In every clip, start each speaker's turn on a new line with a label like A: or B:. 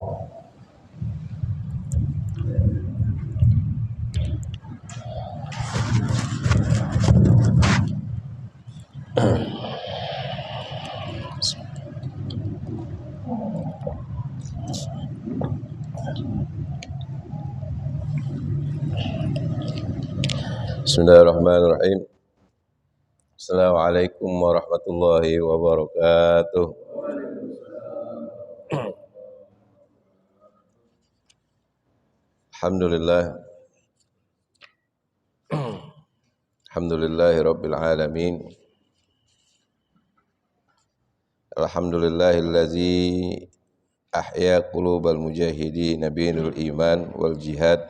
A: Bismillahirrahmanirrahim. Assalamualaikum warahmatullahi wabarakatuh. Alhamdulillah. Alhamdulillahi rabbil alamin. Alhamdulillahillazi ahya qulubal mujahidin binul iman wal jihad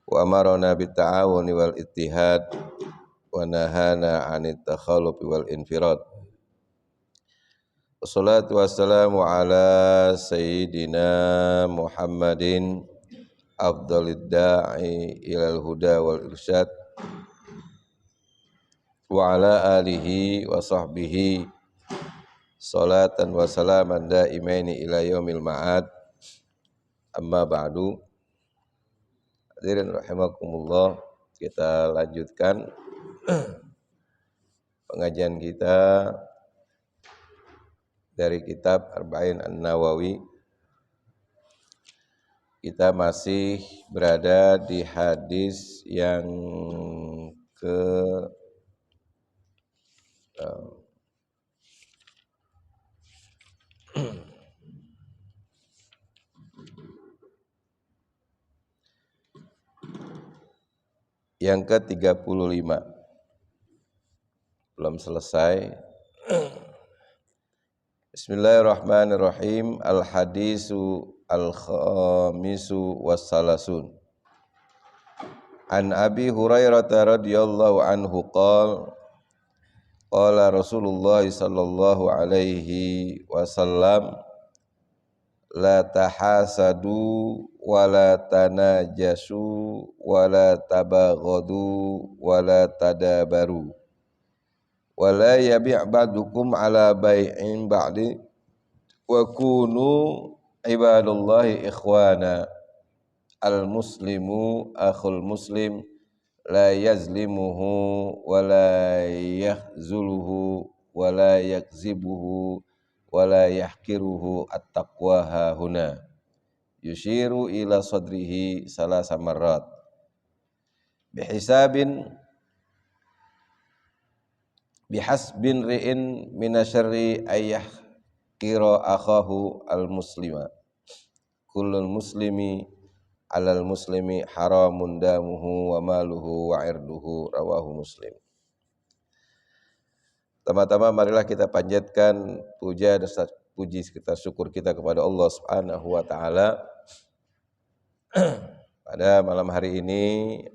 A: wa amarana bit ta'awuni wal ittihad wa nahana 'anit takhalufi wal infirad. Wassalatu wassalamu ala sayyidina Muhammadin afdhalid da'i ilal huda wal irsyad wa ala alihi wa sahbihi salatan wa salaman daimaini ila yaumil ma'ad. Amma ba'du. Hadirin rahimakumullah, kita lanjutkan pengajian kita dari kitab Arba'in An-Nawawi. Kita masih berada di hadis yang yang ke-35. Belum selesai. Bismillahirrahmanirrahim. Al-hadisu al-khamisu wassalasun. An Abi Hurairah radhiyallahu anhu qala qala Rasulullah sallallahu alaihi wasallam la tahasadu wa la tanajasu wa la tabaghadu wa la tadabaru wa la yabi' ba'dukum ala bai'in ba'di wa kunu ibadallahi ikhwana. Al muslimu akhul muslim la yazlimuhu wa la yahzuluhu wa la yakzibuhu wa la yahkiruhu at-taqwa hahuna. Yushiru ila sadrihi salasa marrat bihasbin ri'in minasyarri ayyahkira akhahu al-muslima. Kullul muslimi alal muslimi haramun damuhu wa maluhu wa irduhu, rawahu Muslim. Pertama-tama marilah kita panjatkan puja dan puji kita syukur kita kepada Allah Subhanahu wa taala. Pada malam hari ini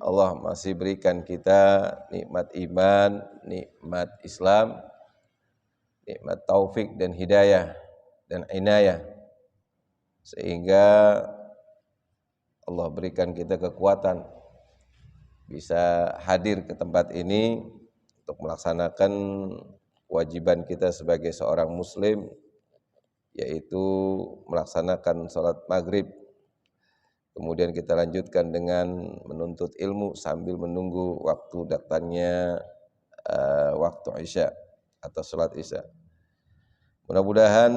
A: Allah masih berikan kita nikmat iman, nikmat Islam, nikmat taufik dan hidayah dan inayah, sehingga Allah berikan kita kekuatan bisa hadir ke tempat ini untuk melaksanakan kewajiban kita sebagai seorang muslim, yaitu melaksanakan salat maghrib. Kemudian kita lanjutkan dengan menuntut ilmu sambil menunggu waktu datangnya waktu Isya atau salat Isya. Mudah-mudahan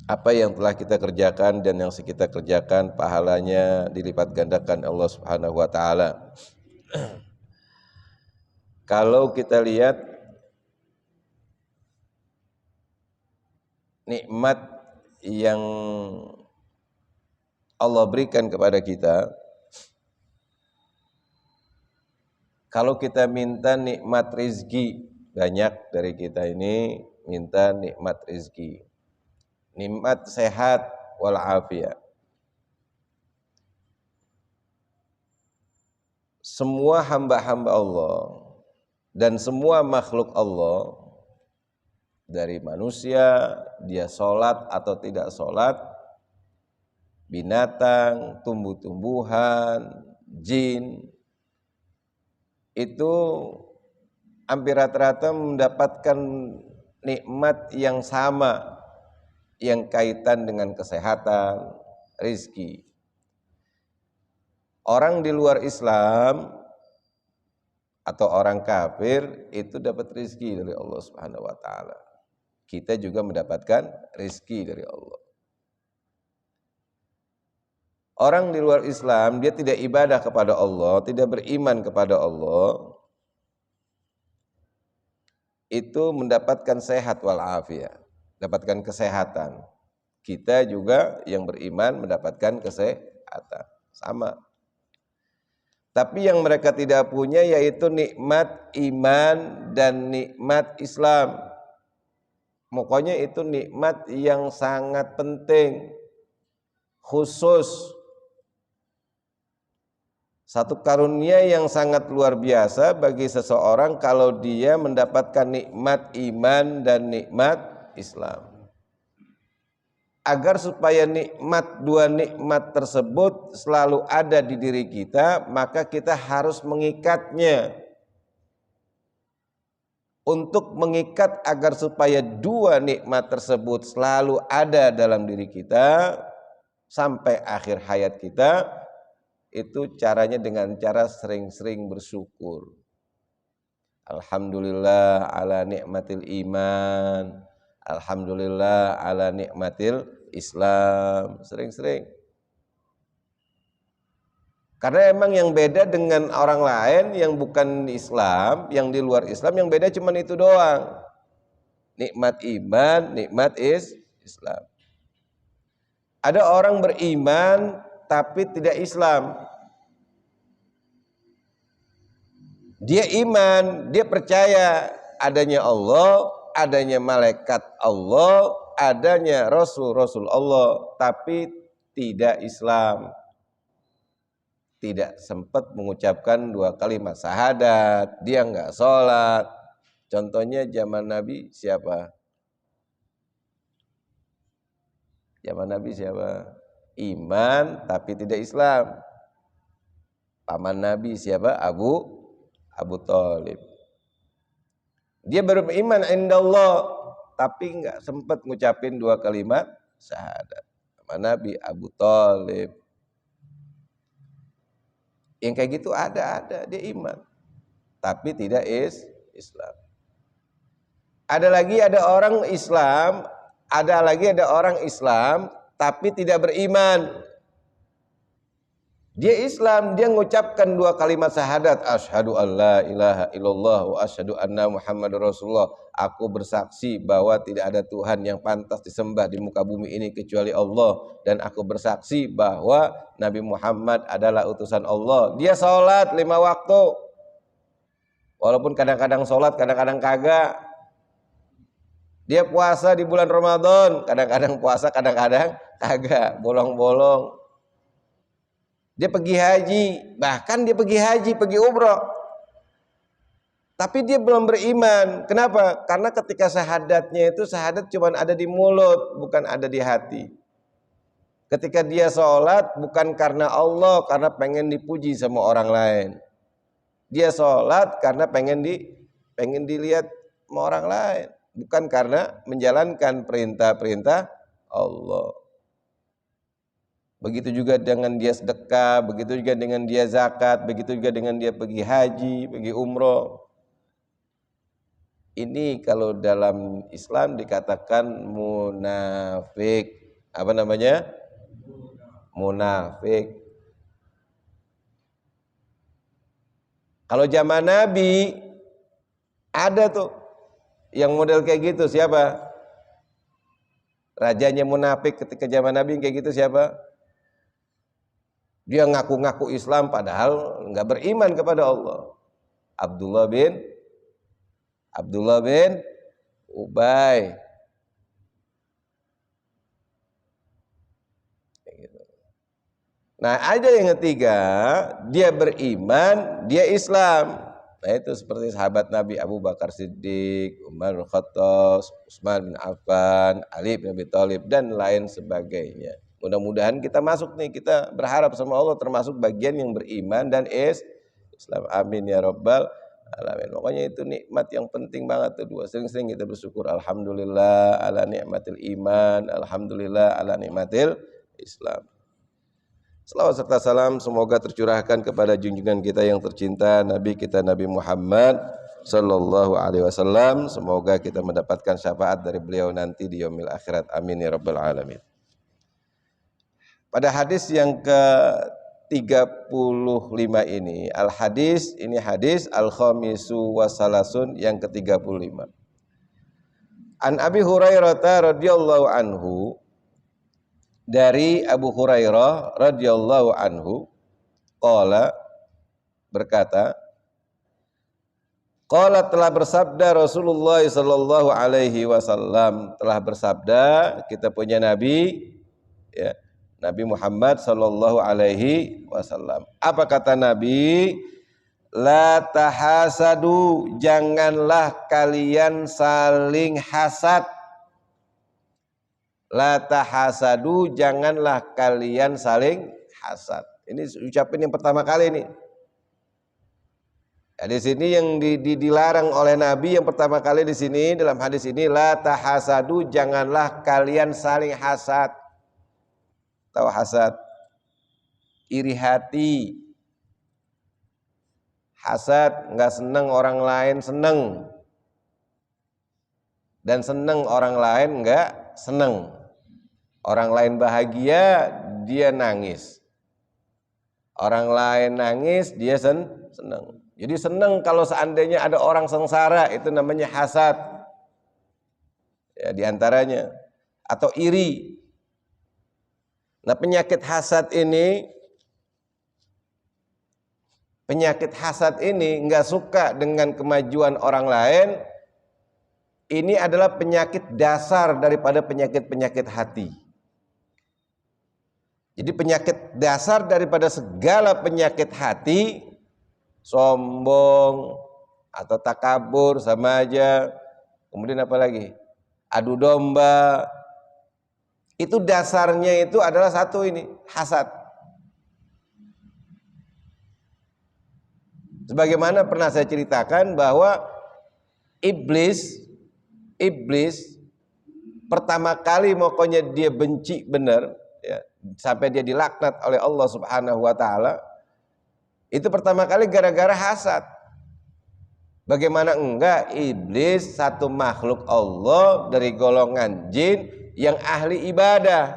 A: apa yang telah kita kerjakan dan yang kita kerjakan pahalanya dilipat gandakan Allah Subhanahu wa taala. Kalau kita lihat nikmat yang Allah berikan kepada kita, kalau kita minta nikmat rizki, banyak dari kita ini minta nikmat rizki, nikmat sehat wal afiyah. Semua hamba-hamba Allah dan semua makhluk Allah, dari manusia, dia sholat atau tidak sholat, binatang, tumbuh-tumbuhan, jin, itu hampir rata-rata mendapatkan nikmat yang sama, yang kaitan dengan kesehatan, rizki. Orang di luar Islam atau orang kafir itu dapat rizki dari Allah Subhanahu wa taala. Kita juga mendapatkan rizki dari Allah. Orang di luar Islam, dia tidak ibadah kepada Allah, tidak beriman kepada Allah, itu mendapatkan sehat walafiat, mendapatkan kesehatan. Kita juga yang beriman mendapatkan kesehatan, sama. Tapi yang mereka tidak punya yaitu nikmat iman dan nikmat Islam. Pokoknya itu nikmat yang sangat penting, khusus. Satu karunia yang sangat luar biasa bagi seseorang kalau dia mendapatkan nikmat iman dan nikmat Islam. Agar supaya dua nikmat tersebut selalu ada di diri kita, maka kita harus mengikatnya. Untuk mengikat agar supaya dua nikmat tersebut selalu ada dalam diri kita sampai akhir hayat kita, itu caranya dengan cara sering-sering bersyukur. Alhamdulillah ala nikmatil iman, alhamdulillah ala nikmatil Islam. Sering-sering. Karena emang yang beda dengan orang lain yang bukan Islam, yang di luar Islam, yang beda cuma itu doang. Nikmat iman, nikmat Islam. Ada orang beriman tapi tidak Islam. Dia iman, dia percaya adanya Allah, adanya malaikat Allah, adanya Rasul Allah, tapi tidak Islam. Tidak sempat mengucapkan dua kalimat syahadat, dia enggak sholat. Contohnya zaman Nabi siapa? Zaman Nabi siapa? Iman tapi tidak Islam. Paman Nabi siapa? Abu Thalib. Dia baru beriman indallah tapi enggak sempat ngucapin dua kalimat syahadat. Paman Nabi Abu Thalib. Yang kayak gitu ada dia iman tapi tidak Islam. Ada orang Islam, ada orang Islam tapi tidak beriman. Dia Islam, dia mengucapkan dua kalimat syahadat, asyhadu alla ilaha illallah wa asyhadu anna Muhammadar Rasulullah. Aku bersaksi bahwa tidak ada Tuhan yang pantas disembah di muka bumi ini kecuali Allah, dan aku bersaksi bahwa Nabi Muhammad adalah utusan Allah. Dia sholat 5 waktu. Walaupun kadang-kadang sholat, kadang-kadang kagak. Dia puasa di bulan Ramadan, kadang-kadang puasa, kadang-kadang kagak, bolong-bolong. Dia pergi haji, bahkan dia pergi umroh. Tapi dia belum beriman. Kenapa? Karena ketika syahadatnya itu, syahadat cuma ada di mulut, bukan ada di hati. Ketika dia sholat, bukan karena Allah, karena pengen dipuji sama orang lain. Dia sholat karena pengen dilihat sama orang lain. Bukan karena menjalankan perintah-perintah Allah. Begitu juga dengan dia sedekah, begitu juga dengan dia zakat, begitu juga dengan dia pergi haji, pergi umroh. Ini kalau dalam Islam dikatakan munafik. Apa namanya? Munafik. Kalau zaman Nabi ada tuh yang model kayak gitu, siapa? Rajanya munafik ketika zaman Nabi kayak gitu siapa? Dia ngaku-ngaku Islam padahal enggak beriman kepada Allah. Abdullah bin Ubay. Nah, ada yang ketiga, dia beriman, dia Islam. Nah, itu seperti sahabat Nabi Abu Bakar Siddiq, Umar bin Khattab, Utsman bin Affan, Ali bin Abi Thalib, dan lain sebagainya. Mudah-mudahan kita masuk nih, kita berharap sama Allah termasuk bagian yang beriman dan Islam. Amin ya rabbal alamin. Pokoknya itu nikmat yang penting banget tuh dua. Sering-sering kita bersyukur. Alhamdulillah ala nikmatil iman, alhamdulillah ala nikmatil Islam. Selawat serta salam semoga tercurahkan kepada junjungan kita yang tercinta Nabi kita Nabi Muhammad sallallahu alaihi wasallam. Semoga kita mendapatkan syafaat dari beliau nanti di yaumil akhirat. Amin ya rabbal alamin. Pada hadis yang ke-35 ini, al-hadis ini hadis al-khamisu wasalasun yang ke-35. An Abi Hurairah radhiyallahu anhu, dari Abu Hurairah radhiyallahu anhu qala, berkata, qala, telah bersabda Rasulullah sallallahu alaihi wasallam, telah bersabda kita punya nabi ya, Nabi Muhammad sallallahu alaihi wasallam. Apa kata Nabi? La tahasadu, janganlah kalian saling hasad. La tahasadu, janganlah kalian saling hasad. Ini ucapan yang pertama kali ini. Ya, di sini yang dilarang oleh Nabi yang pertama kali di sini dalam hadis ini, la tahasadu, janganlah kalian saling hasad. Tahu hasad? Iri hati. Hasad, enggak senang orang lain senang. Dan senang orang lain enggak senang. Orang lain bahagia, dia nangis. Orang lain nangis, dia senang. Jadi senang kalau seandainya ada orang sengsara, itu namanya hasad. Ya, diantaranya. Atau iri. Nah, penyakit hasad ini enggak suka dengan kemajuan orang lain. Ini adalah penyakit dasar daripada penyakit-penyakit hati. Jadi penyakit dasar daripada segala penyakit hati, sombong atau takabur sama aja. Kemudian apa lagi? Adu domba. Itu dasarnya itu adalah satu ini, hasad. Sebagaimana pernah saya ceritakan bahwa iblis pertama kali pokoknya dia benci benar, ya, sampai dia dilaknat oleh Allah Subhanahu wa taala. Itu pertama kali gara-gara hasad. Bagaimana enggak, iblis satu makhluk Allah dari golongan jin yang ahli ibadah.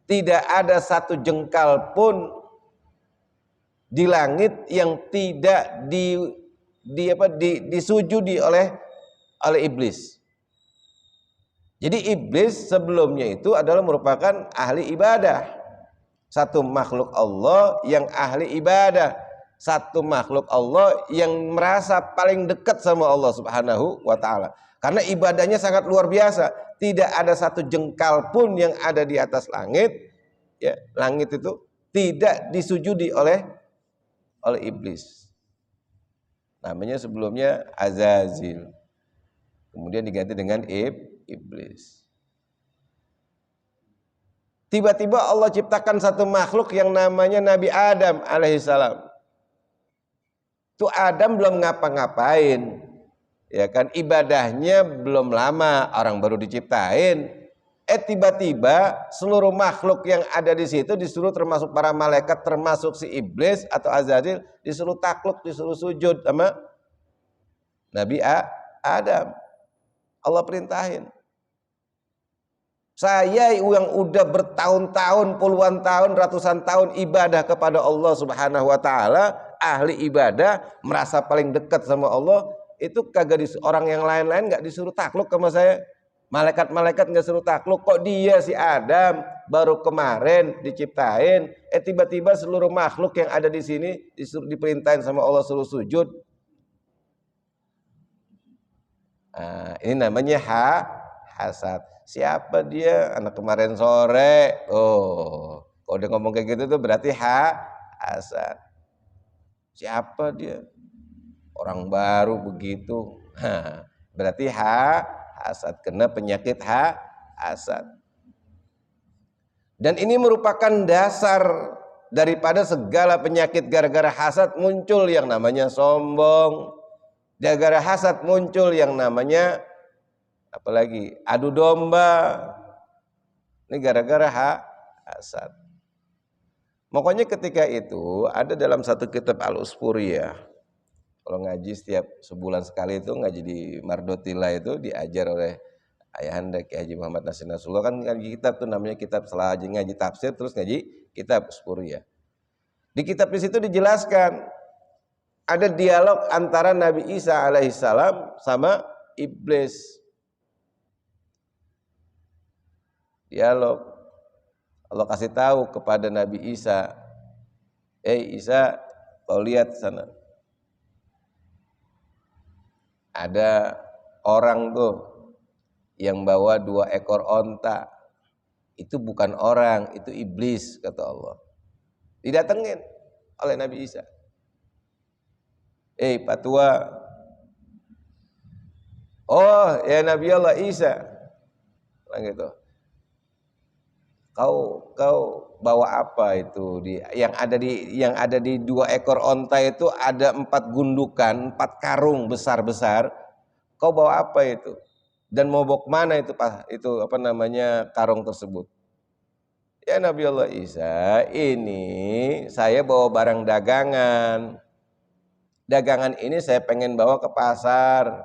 A: Tidak ada satu jengkal pun di langit yang tidak disujudi oleh iblis. Jadi iblis sebelumnya itu adalah merupakan ahli ibadah. Satu makhluk Allah yang ahli ibadah. Satu makhluk Allah yang merasa paling dekat sama Allah Subhanahu wa ta'ala. Karena ibadahnya sangat luar biasa. Tidak ada satu jengkal pun yang ada di atas langit. Ya, langit itu tidak disujudi oleh iblis. Namanya sebelumnya Azazil. Kemudian diganti dengan iblis. Tiba-tiba Allah ciptakan satu makhluk yang namanya Nabi Adam alaihissalam. Itu Adam belum ngapa-ngapain, ya kan, ibadahnya belum lama, orang baru diciptain. Tiba-tiba seluruh makhluk yang ada di situ disuruh, termasuk para malaikat, termasuk si iblis atau Azazil, disuruh takluk, disuruh sujud sama Nabi Adam. Allah perintahin. Saya yang udah bertahun-tahun, puluhan tahun, ratusan tahun ibadah kepada Allah Subhanahu wa taala, ahli ibadah, merasa paling dekat sama Allah, itu kagak orang yang lain-lain enggak disuruh takluk sama saya. Malaikat-malaikat enggak suruh takluk, kok dia si Adam baru kemarin diciptain, tiba-tiba seluruh makhluk yang ada di sini disuruh, diperintahin sama Allah suruh sujud. Nah, ini namanya hasad. Siapa dia? Anak kemarin sore. Oh, kalau udah ngomong kayak gitu tuh berarti hasad. Siapa dia? Orang baru begitu. Berarti hasad, kena penyakit hasad. Dan ini merupakan dasar daripada segala penyakit. Gara-gara hasad muncul yang namanya sombong, Gara-gara hasad muncul yang namanya apalagi adu domba. Ini gara-gara hasad. Pokoknya ketika itu ada dalam satu kitab Al-Usfuriyah. Kalau ngaji setiap sebulan sekali itu ngaji di Mardotila itu diajar oleh Ayahanda Ki Haji Muhammad Nasir Nasrullah, kan ngaji kitab tuh namanya kitab setelah ngaji tafsir terus ngaji kitab Usfuriyah. Di kitab di situ dijelaskan ada dialog antara Nabi Isa alaihissalam sama iblis. Dialog. Allah kasih tahu kepada Nabi Isa, Isa, kau lihat sana. Ada orang tuh yang bawa 2 ekor onta. Itu bukan orang, itu iblis, kata Allah. Didatengin oleh Nabi Isa. Pak Tua. Oh, ya Nabi Allah Isa. Gitu. Kau bawa apa itu? Yang ada di 2 ekor onta itu ada 4 gundukan, 4 karung besar-besar. Kau bawa apa itu? Dan mau bawa kemana itu karung tersebut? Ya Nabi Allah Isa, ini saya bawa barang dagangan. Dagangan ini saya pengen bawa ke pasar.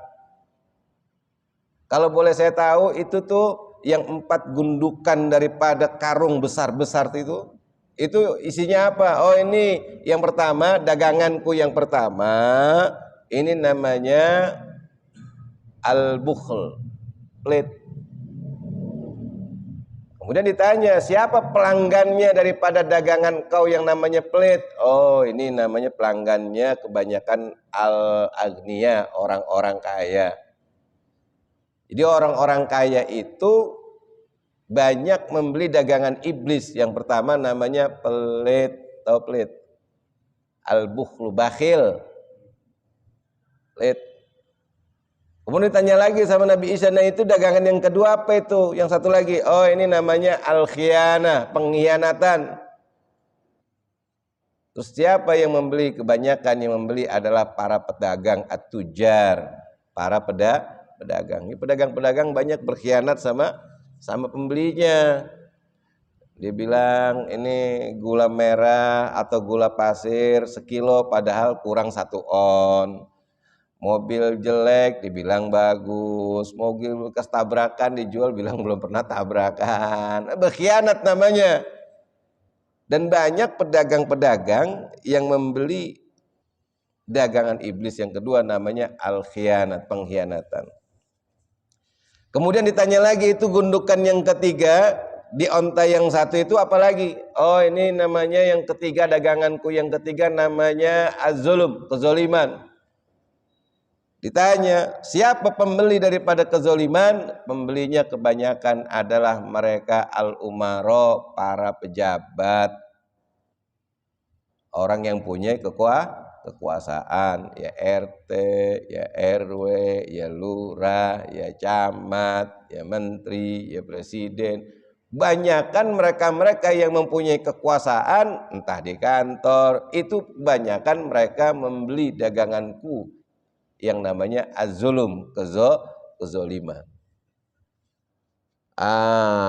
A: Kalau boleh saya tahu itu tuh yang 4 gundukan daripada karung besar-besar itu isinya apa? Oh, ini yang pertama, daganganku yang pertama, ini namanya al-bukhl, pelit. Kemudian ditanya, siapa pelanggannya daripada dagangan kau yang namanya pelit? Oh, ini namanya pelanggannya kebanyakan al-agniya, orang-orang kaya. Jadi orang-orang kaya itu banyak membeli dagangan iblis. Yang pertama namanya pelit, tahu pelit? Al-bukhlu, bakhil. Pelit. Kemudian ditanya lagi sama Nabi Isa, nah itu dagangan yang kedua apa itu? Yang satu lagi, oh ini namanya al-khiyanah, pengkhianatan. Terus siapa yang membeli? Kebanyakan yang membeli adalah para pedagang at-tujar, para pedagang. Ini pedagang-pedagang banyak berkhianat sama pembelinya. Dia bilang ini gula merah atau gula pasir sekilo padahal kurang 1 on. Mobil jelek dibilang bagus, mobil bekas tabrakan dijual bilang belum pernah tabrakan. Berkhianat namanya. Dan banyak pedagang-pedagang yang membeli dagangan iblis yang kedua namanya al-khianat, pengkhianatan. Kemudian ditanya lagi, itu gundukan yang ketiga di onta yang satu itu apa lagi? Oh, ini namanya yang ketiga, daganganku yang ketiga namanya az-zulum, kezoliman. Ditanya, siapa pembeli daripada kezoliman? Pembelinya kebanyakan adalah mereka al-umaro, para pejabat. Orang yang punya kekuasaan, ya RT, ya RW, ya lurah, ya camat, ya menteri, ya presiden. Banyakan mereka-mereka yang mempunyai kekuasaan, entah di kantor, itu kebanyakan mereka membeli daganganku yang namanya az-zulum, kezoliman.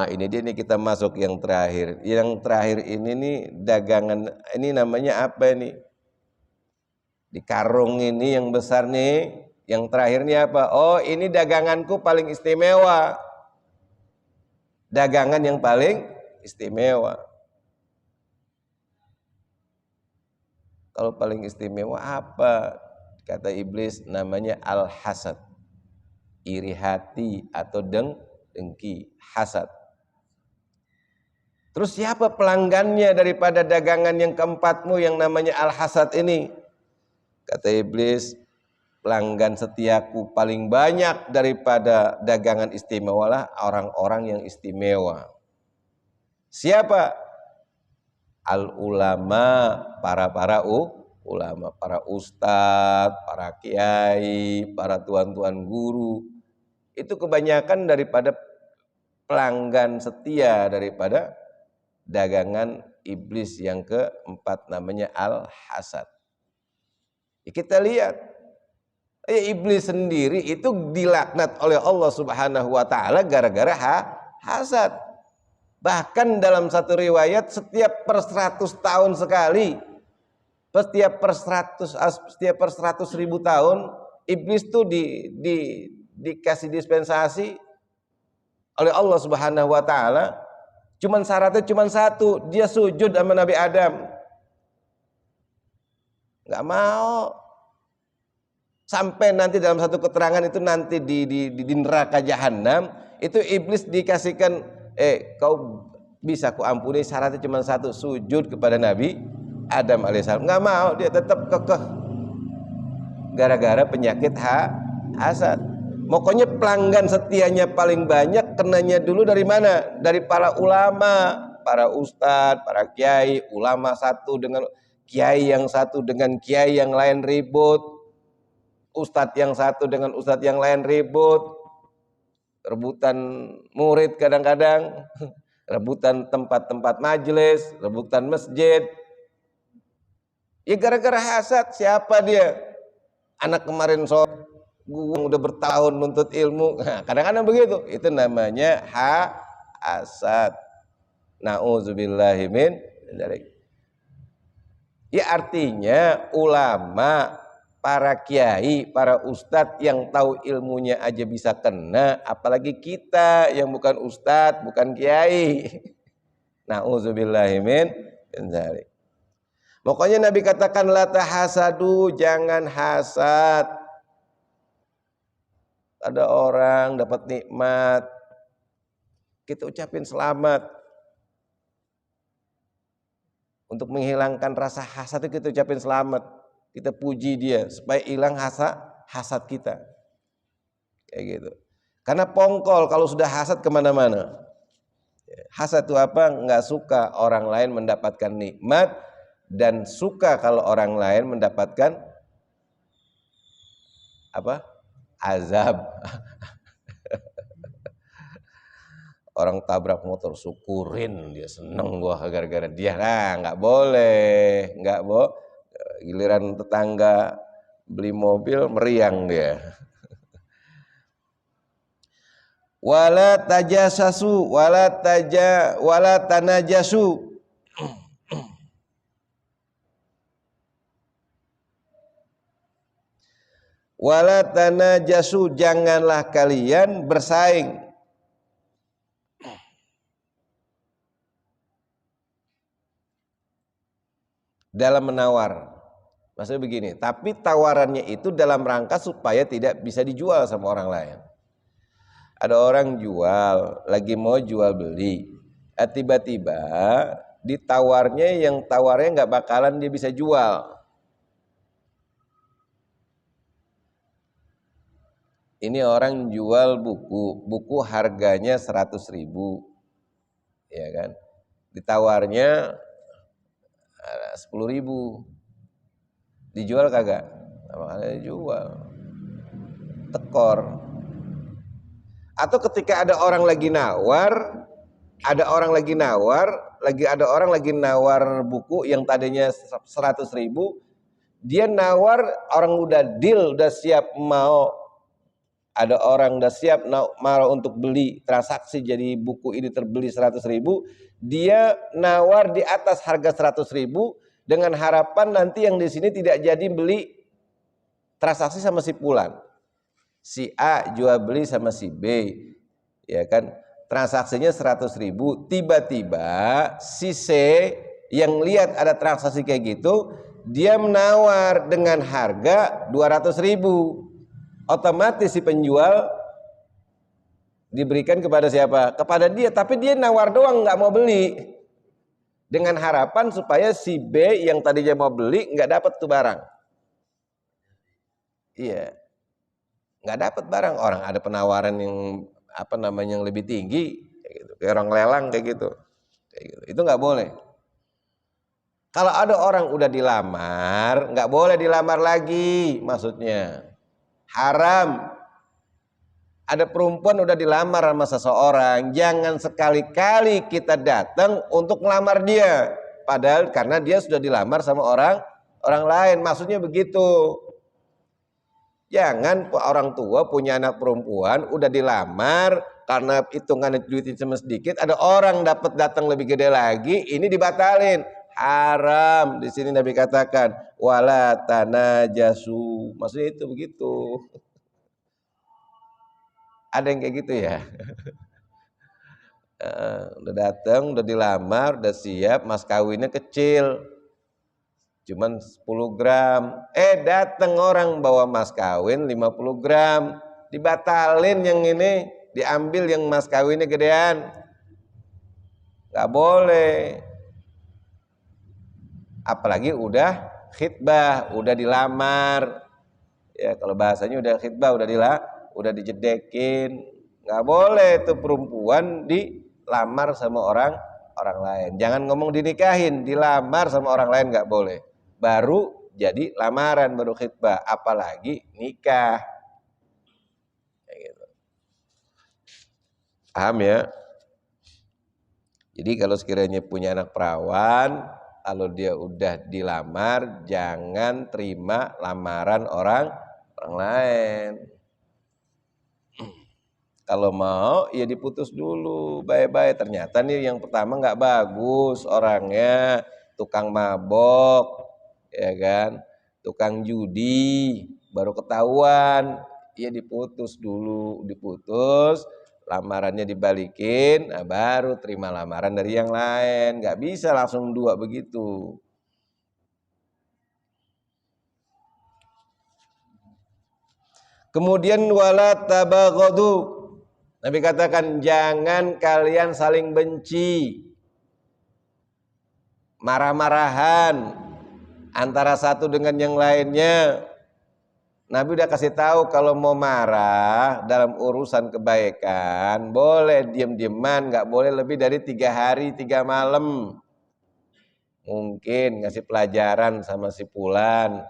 A: Ini dia nih, kita masuk yang terakhir. Yang terakhir ini nih dagangan, ini namanya apa ini? Di karung ini yang besar nih, yang terakhir nih apa? Oh, ini daganganku paling istimewa. Dagangan yang paling istimewa. Kalau paling istimewa apa? Kata iblis namanya al-hasad, iri hati atau dengki, hasad. Terus siapa pelanggannya daripada dagangan yang keempatmu yang namanya al-hasad ini? Kata iblis, pelanggan setiaku paling banyak daripada dagangan istimewa lah orang-orang yang istimewa. Siapa? Al-ulama, para ulama, para ustadz, para kiai, para tuan-tuan guru. Itu kebanyakan daripada pelanggan setia daripada dagangan iblis yang keempat namanya al-hasad. Kita lihat Iblis sendiri itu dilaknat oleh Allah Subhanahu wa taala gara-gara hasad. Bahkan dalam satu riwayat setiap per 100 tahun sekali, setiap per 100.000 tahun iblis tuh dikasih dispensasi oleh Allah Subhanahu wa taala. Cuman syaratnya cuman satu, dia sujud sama Nabi Adam. Enggak mau. Sampai nanti dalam satu keterangan itu nanti di neraka jahanam itu iblis dikasihkan kau bisa ku ampuni, syaratnya cuma satu, sujud kepada Nabi Adam alaihissalam. Nggak mau, dia tetap kekeh gara-gara penyakit hasad. Pokoknya pelanggan setianya paling banyak kenanya dulu dari mana? Dari para ulama, para ustadz, para kiai. Ulama satu dengan kiai yang satu dengan kiai yang lain ribut, ustadz yang satu dengan ustadz yang lain ribut, rebutan murid kadang-kadang, rebutan tempat-tempat majelis, rebutan masjid. Ya gara-gara hasad. Siapa dia? Anak kemarin gue udah bertahun nuntut ilmu. Nah, kadang-kadang begitu. Itu namanya hasad. Nauzubillahi min dzalik. Ya artinya ulama, para kiai, para ustadz yang tahu ilmunya aja bisa kena, apalagi kita yang bukan ustadz, bukan kiai. Nauzubillahi min dzalik. Pokoknya Nabi katakan la tahasadu, jangan hasad. Ada orang dapat nikmat, kita ucapin selamat. Untuk menghilangkan rasa hasad itu kita ucapin selamat. Kita puji dia supaya hilang hasad kita. Kayak gitu. Karena pongkol kalau sudah hasad kemana-mana. Hasad itu apa? Nggak suka orang lain mendapatkan nikmat, dan suka kalau orang lain mendapatkan apa? Azab. Orang tabrak motor, syukurin, dia seneng gua gara-gara dia. Nah, nggak boleh, giliran tetangga beli mobil meriang dia. Wala tajasasu, wala tanajasu. Wala tanajasu, janganlah kalian bersaing. Dalam menawar. Maksudnya begini, tapi tawarannya itu dalam rangka supaya tidak bisa dijual sama orang lain. Ada orang jual, lagi mau jual beli, tiba-tiba ditawarnya yang tawarnya nggak bakalan dia bisa jual. Ini orang jual buku harganya 100.000, ya kan? Ditawarnya 10.000, dijual kagak? Makanya dijual, tekor. Atau ketika ada orang lagi nawar, ada orang lagi nawar buku yang tadinya 100.000, dia nawar, orang udah deal, udah siap mau. Ada orang udah siap mau untuk beli, transaksi jadi buku ini terbeli 100.000, dia nawar di atas harga 100.000 dengan harapan nanti yang di sini tidak jadi beli transaksi sama si Fulan. Si A jual beli sama si B, ya kan? Transaksinya 100.000, tiba-tiba si C yang lihat ada transaksi kayak gitu, dia menawar dengan harga 200.000. Otomatis si penjual diberikan kepada siapa? Kepada dia, tapi dia nawar doang, nggak mau beli, dengan harapan supaya si B yang tadinya mau beli nggak dapat tuh barang. Iya, nggak dapat barang. Orang ada penawaran yang yang lebih tinggi, kayak gitu, kayak orang lelang kayak gitu. Itu nggak boleh. Kalau ada orang udah dilamar, nggak boleh dilamar lagi, maksudnya haram. Ada perempuan udah dilamar sama seseorang, jangan sekali-kali kita datang untuk ngelamar dia, padahal karena dia sudah dilamar sama orang lain, maksudnya begitu. Jangan orang tua punya anak perempuan udah dilamar karena hitungan duitnya cuma sedikit, ada orang dapat datang lebih gede lagi, ini dibatalin. Haram. Di sini Nabi katakan wala tanajasu. Maksudnya itu begitu. Ada yang kayak gitu ya. Udah datang, udah dilamar, udah siap, mas kawinnya kecil, cuman 10 gram. Datang orang bawa mas kawin 50 gram, dibatalin yang ini, diambil yang mas kawinnya gedean. Gak boleh. Apalagi udah khitbah, udah dilamar. Ya kalau bahasanya udah khitbah, udah dijedekin. Gak boleh tuh perempuan dilamar sama orang lain. Jangan ngomong dinikahin, dilamar sama orang lain gak boleh. Baru jadi lamaran, baru khitbah, apalagi nikah. Kayak gitu. Paham ya? Jadi kalau sekiranya punya anak perawan, kalau dia udah dilamar, jangan terima lamaran orang lain. Kalau mau ya diputus dulu, baik-baik. Ternyata nih yang pertama nggak bagus orangnya, tukang mabok, ya kan, tukang judi, baru ketahuan, ya diputus dulu, lamarannya dibalikin, nah baru terima lamaran dari yang lain. Nggak bisa langsung dua begitu. Kemudian wala tabaghadu. Nabi katakan jangan kalian saling benci, marah-marahan antara satu dengan yang lainnya. Nabi udah kasih tahu kalau mau marah dalam urusan kebaikan boleh diam-diaman, nggak boleh lebih dari 3 hari 3 malam. Mungkin ngasih pelajaran sama si fulan,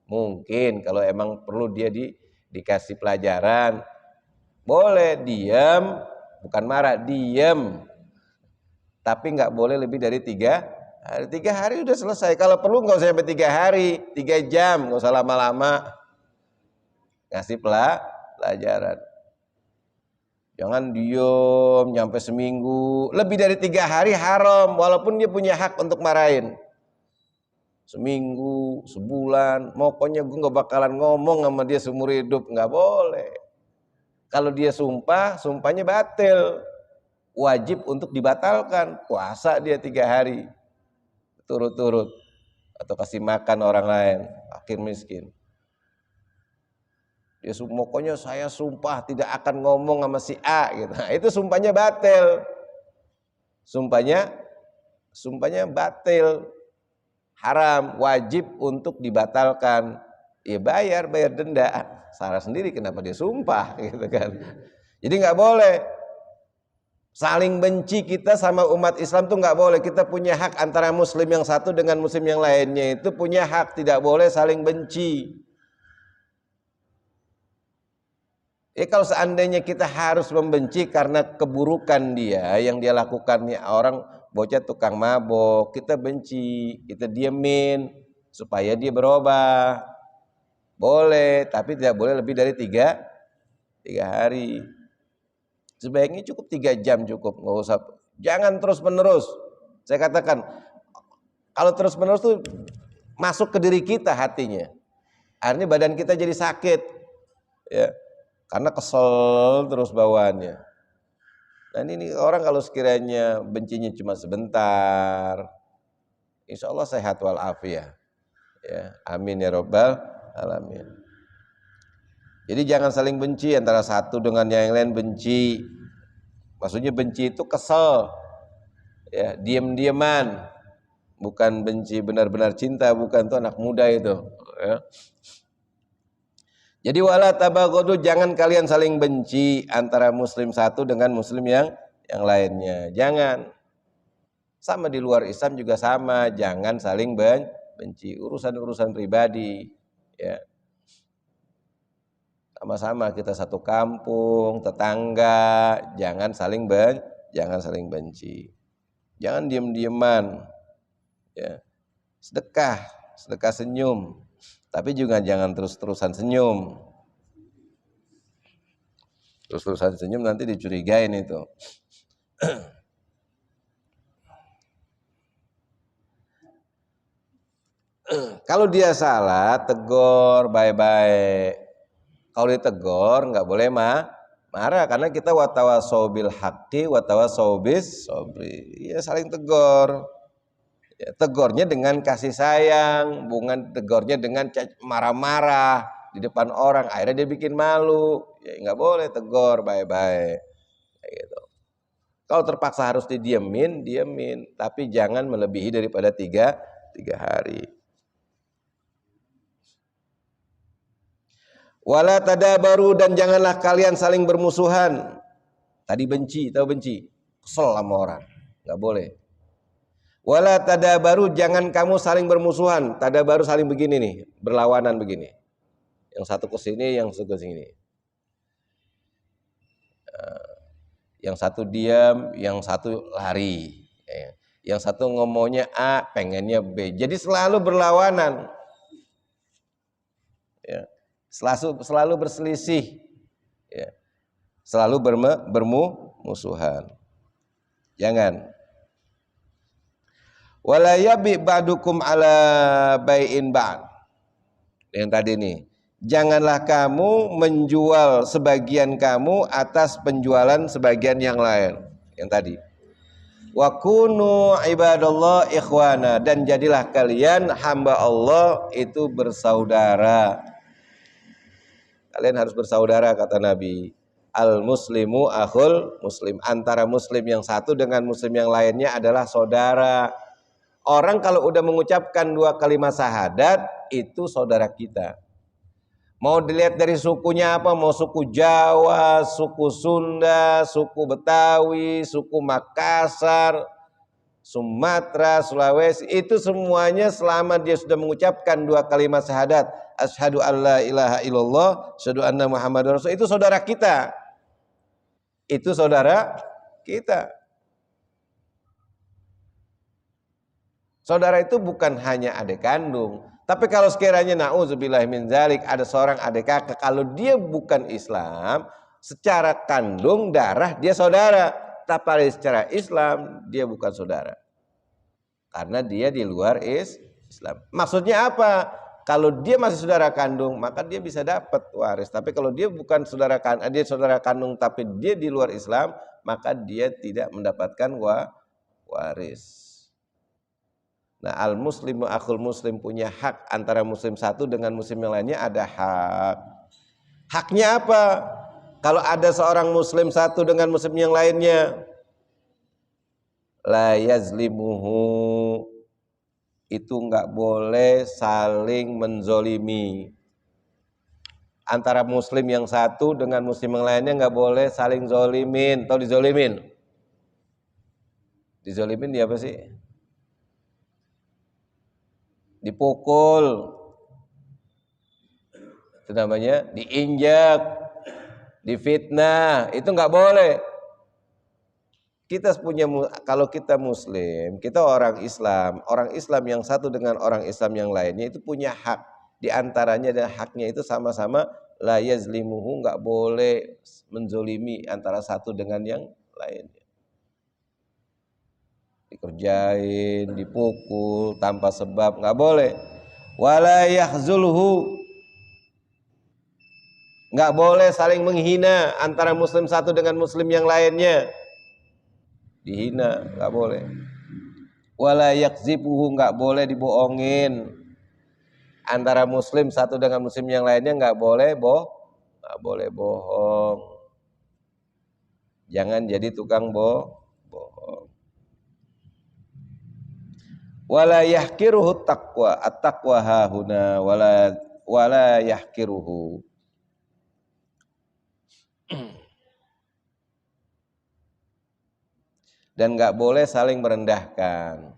A: mungkin kalau emang perlu dia dikasih pelajaran, boleh diam, bukan marah, diam. Tapi nggak boleh lebih dari 3 hari. 3 hari udah selesai. Kalau perlu nggak usah sampai 3 hari, 3 jam, nggak usah lama-lama. Ngasih pelajaran. Jangan diem nyampe seminggu. Lebih dari 3 hari haram, walaupun dia punya hak untuk marahin. Seminggu, sebulan, pokoknya gue nggak bakalan ngomong sama dia seumur hidup, nggak boleh. Kalau dia sumpah, sumpahnya batil, wajib untuk dibatalkan. Puasa dia 3 hari turut-turut, atau kasih makan orang lain, fakir miskin. Dia pokoknya saya sumpah tidak akan ngomong sama si A gitu. Nah, itu sumpahnya batil. Sumpahnya batil. Haram, wajib untuk dibatalkan. Ya bayar denda. Salah sendiri kenapa dia sumpah gitu kan. Jadi nggak boleh saling benci kita sama umat Islam tuh nggak boleh. Kita punya hak antara muslim yang satu dengan muslim yang lainnya, itu punya hak, tidak boleh saling benci. Kalau seandainya kita harus membenci karena keburukan dia yang dia lakukan, nih orang bocah tukang mabok, kita benci, kita diemin supaya dia berubah, boleh, tapi tidak boleh lebih dari 3 hari. Sebaiknya cukup 3 jam cukup, nggak usah, jangan terus menerus. Saya katakan kalau terus menerus tuh masuk ke diri kita hatinya, akhirnya badan kita jadi sakit, ya. Karena kesel terus bawaannya. Dan ini orang kalau sekiranya bencinya cuma sebentar, insya Allah sehat walafiat. Ya, amin ya robbal alamin. Jadi jangan saling benci antara satu dengan yang lain, benci. Maksudnya benci itu kesel, ya, diam-diaman, bukan benci benar-benar cinta, bukan, itu anak muda itu. Ya. Jadi wala tabaghadu, jangan kalian saling benci antara muslim satu dengan muslim yang lainnya. Jangan. Sama di luar Islam juga sama, jangan saling benci, urusan-urusan pribadi, ya. Sama-sama kita satu kampung, tetangga, jangan saling benci. Jangan diem-dieman. Ya. Sedekah senyum. Tapi juga jangan terus-terusan senyum. Terus-terusan senyum nanti dicurigain itu. Kalau dia salah, tegur baik-baik. Kalau ditegur nggak boleh marah karena kita watawasau bil haqqi watawasau bis sabri. Ya saling tegur. Ya, tegurnya dengan kasih sayang, bukan tegurnya dengan marah-marah di depan orang. Akhirnya dia bikin malu. Ya nggak boleh tegur baik-baik. Gitu. Kalau terpaksa harus didiemin, diemin. Tapi jangan melebihi daripada tiga hari. Wala tadabaru, dan janganlah kalian saling bermusuhan. Tadi benci, tahu benci? Kesel sama orang. Enggak boleh. Wala tadabaru, jangan kamu saling bermusuhan. Tadabaru saling begini nih, berlawanan begini. Yang satu ke sini, yang satu ke sini. Yang satu diam, yang satu lari. Yang satu ngomongnya A, pengennya B. Jadi selalu berlawanan. Ya. Selalu berselisih, ya. Selalu bermusuhan. Jangan. Wala yabi ba'dukum ala bai'in ba'd. Yang tadi nih, janganlah kamu menjual sebagian kamu atas penjualan sebagian yang lain. Yang tadi. Wa kunu ibadallah ikhwana, dan jadilah kalian hamba Allah itu bersaudara. Kalian harus bersaudara, kata Nabi. Al muslimu akhul muslim. Antara muslim yang satu dengan muslim yang lainnya adalah saudara. Orang kalau udah mengucapkan 2 kalimat syahadat, itu saudara kita. Mau dilihat dari sukunya apa, mau suku Jawa, suku Sunda, suku Betawi, suku Makassar, Sumatera, Sulawesi, itu semuanya selama dia sudah mengucapkan 2 kalimat syahadat, asyhadu alla ilaha illallah, asyhadu anna muhammadar rasul, itu saudara kita. Itu saudara kita. Saudara itu bukan hanya adik kandung, tapi kalau sekiranya na'udzubillah min dzalik ada seorang adik kakak, kalau dia bukan Islam, secara kandung darah dia saudara. Tapi secara Islam dia bukan saudara, karena dia di luar Islam. Maksudnya apa? Kalau dia masih saudara kandung, maka dia bisa dapat waris. Tapi kalau dia bukan saudara kandung, dia saudara kandung tapi dia di luar Islam, maka dia tidak mendapatkan waris. Nah, al muslimu akhul muslim, punya hak antara muslim satu dengan muslim yang lainnya, ada hak. Haknya apa? Kalau ada seorang muslim satu dengan muslim yang lainnya, la yazlimuhu, itu enggak boleh saling menzolimi. Antara muslim yang satu dengan muslim yang lainnya enggak boleh saling zolimin. Tahu dizolimin? Dizolimin dia apa sih? Dipukul. Itu namanya diinjak. Difitnah, itu nggak boleh. Kita punya, kalau kita muslim, kita orang Islam yang satu dengan orang Islam yang lainnya itu punya hak. Di antaranya dan haknya itu sama-sama la yazlimuhu, nggak boleh menzolimi antara satu dengan yang lainnya. Dikerjain, dipukul tanpa sebab, nggak boleh. Wala yahzulhu, nggak boleh saling menghina antara muslim satu dengan muslim yang lainnya. Dihina, nggak boleh. Wala yakzibuhu, nggak boleh dibohongin. Antara muslim satu dengan muslim yang lainnya nggak boleh bohong. Jangan jadi tukang bohong. Wala yahkiruhu taqwa, at-taqwa hahuna, wala yahkiruhu. Dan nggak boleh saling merendahkan.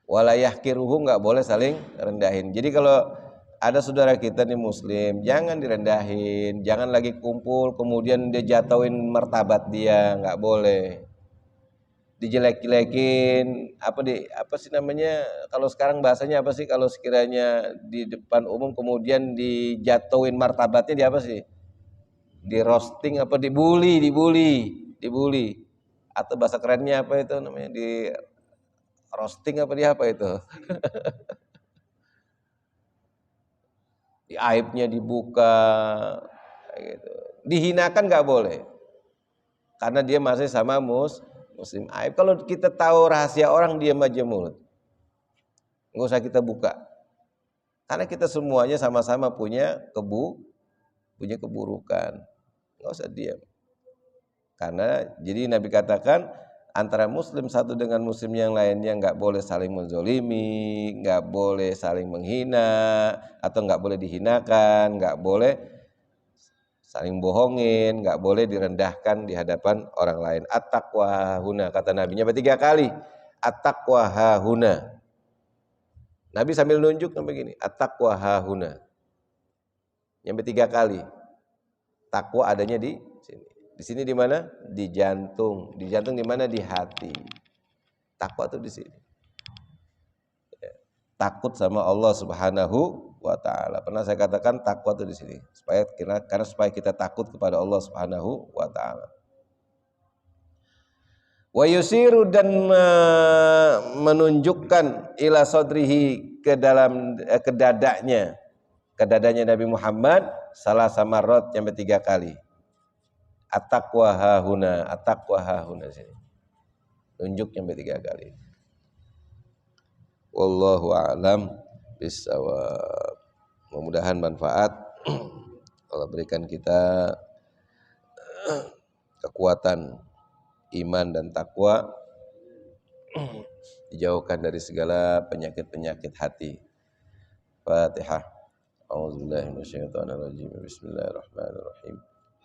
A: Wala yahkiruhu, nggak boleh saling rendahin. Jadi kalau ada saudara kita nih muslim, jangan direndahin, jangan lagi kumpul kemudian dia jatuhin martabat dia, nggak boleh. Dijelek-jelekin, apa sih namanya? Kalau sekarang bahasanya apa sih kalau sekiranya di depan umum kemudian dijatuhin martabatnya, dia apa sih? di roasting apa dibully atau bahasa kerennya apa itu namanya, di roasting apa di apa itu di aibnya dibuka gitu. Dihinakan nggak boleh karena dia masih sama muslim. Aib kalau kita tahu rahasia orang, diam aja mulut, nggak usah kita buka, karena kita semuanya sama-sama punya keburukan, nggak usah diam. Karena jadi Nabi katakan antara muslim satu dengan muslim yang lainnya nggak boleh saling menzolimi, nggak boleh saling menghina atau nggak boleh dihinakan, nggak boleh saling bohongin, nggak boleh direndahkan di hadapan orang lain. At-taqwa huna, kata Nabi nya 3 kali. At-taqwa huna. Nabi sambil nunjuk begini, at-taqwa huna. Yang 3 kali. Takwa adanya di sini. Di sini di mana? Di jantung. Di jantung di mana? Di hati. Takwa itu di sini. Takut sama Allah Subhanahu wa taala. Pernah saya katakan takwa itu di sini. Supaya kita takut kepada Allah Subhanahu wa taala. Wa yusiru, dan menunjukkan ila sadrihi, ke dalam ke dadanya Nabi Muhammad salah samarot yang 3 kali. At-taqwa hahuna sini. Tunjuk yang 3 kali. Wallahu a'lam bissawab. Mudah-mudahan manfaat. Allah berikan kita kekuatan iman dan takwa, dijauhkan dari segala penyakit-penyakit hati. Fatihah. A'udzubillahi minasyaitonirrajim. Bismillahirrahmanirrahim.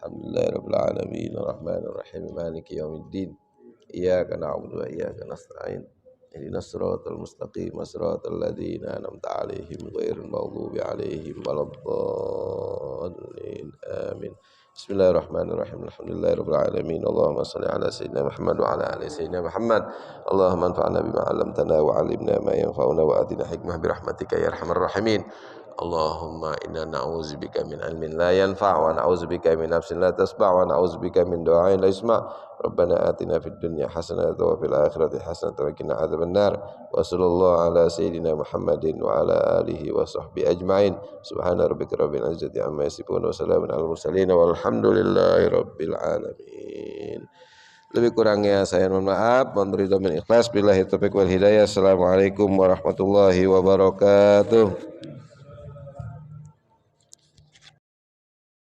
A: Alhamdulillahirabbil alamin, arrahmanir rahim, maliki yaumiddin. Iyyaka na'budu wa iyyaka nasta'in. Ihdinas siratal mustaqim, siratal ladzina an'amta 'alaihim ghairil maghdubi 'alaihim waladdallin. Amin. Bismillahirrahmanirrahim. Alhamdulillahirabbil alamin. Allahumma shalli ala sayyidina Muhammad wa ala ali sayyidina Muhammad. Allahumma anfa'na bima 'allamtana wa 'allimna ma yanfa'una wa atina hikmah bi rahmatika ya arhamar rahimin. Allahumma inna na'udzubika min ilmin la yanfa' wa na'udzubika min nafsin la tasba' wa na'udzubika min du'ain la yusma'. Rabbana atina fid dunya hasanatan wa fil akhirati hasanatan wa qina adzabannar. Wa sallallahu ala sayyidina Muhammadin wa ala alihi wa sahbihi ajma'in. Subhana rabbika rabbil izzati amma yasifun wa salamun alal mursalin walhamdulillahi rabbil alamin. Lebih kurangnya saya mohon maaf, mohon ridho min ikhlas. Billahi taufiq wal hidayah. Assalamualaikum warahmatullahi wabarakatuh.